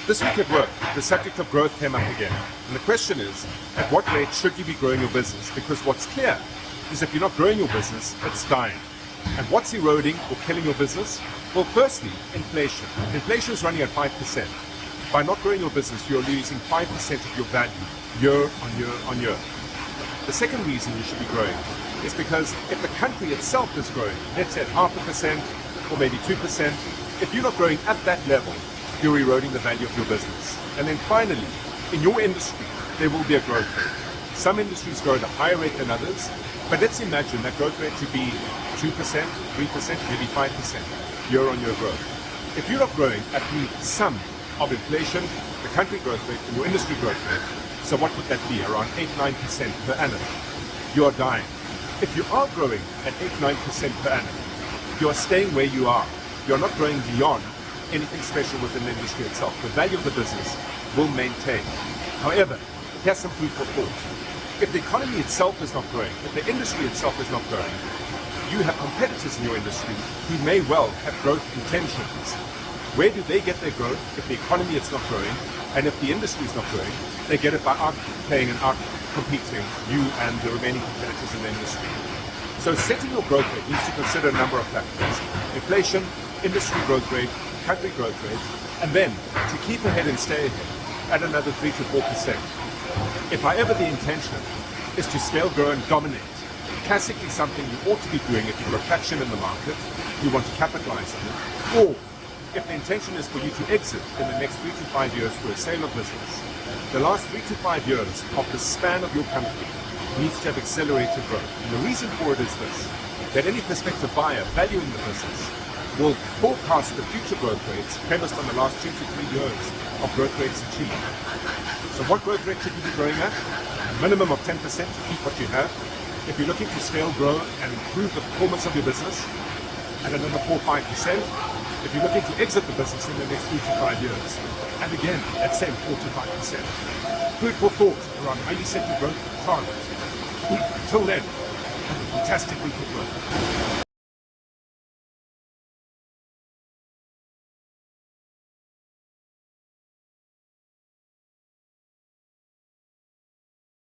This week at work, the subject of growth came up again. And the question is, at what rate should you be growing your business? Because what's clear is if you're not growing your business, it's dying. And what's eroding or killing your business? Well, firstly, inflation. Inflation is running at 5%. By not growing your business, you're losing 5% of your value year on year on year. The second reason you should be growing is because if the country itself is growing, let's say at 0.5% or maybe 2%, if you're not growing at that level, you're eroding the value of your business. And then finally, in your industry, there will be a growth rate. Some industries grow at a higher rate than others, but let's imagine that growth rate to be 2%, 3%, maybe 5% year-on-year growth. If you're not growing at the sum of inflation, the country growth rate, and your industry growth rate, so what would that be? Around 8-9% per annum. You are dying. If you are growing at 8-9% per annum, you are staying where you are. You're not growing beyond anything special within the industry itself. The value of the business will maintain. However, here's some food for thought. If the economy itself is not growing, if the industry itself is not growing, you have competitors in your industry who may well have growth intentions. Where do they get their growth if the economy is not growing? And if the industry is not growing, they get it by outplaying and out-competing you and the remaining competitors in the industry. So setting your growth rate needs to consider a number of factors. Inflation, industry growth rate, country growth rate, and then to keep ahead and stay ahead at another 3 to 4%. If however the intention is to scale, grow and dominate, classically something you ought to be doing if you've got traction in the market, you want to capitalize on it, or if the intention is for you to exit in the next 3 to 5 years through a sale of business, the last 3 to 5 years of the span of your company needs to have accelerated growth. And the reason for it is this, that any prospective buyer valuing the business will forecast the future growth rates premised on the last 2 to 3 years of growth rates achieved. So what growth rate should you be growing at? A minimum of 10% to keep what you have. If you're looking to scale, grow and improve the performance of your business, at another 4-5%. If you're looking to exit the business in the next 3 to 5 years, and again, that same 4 to 5%. Food for thought around how you set your growth target. Till then, have a fantastic week at work.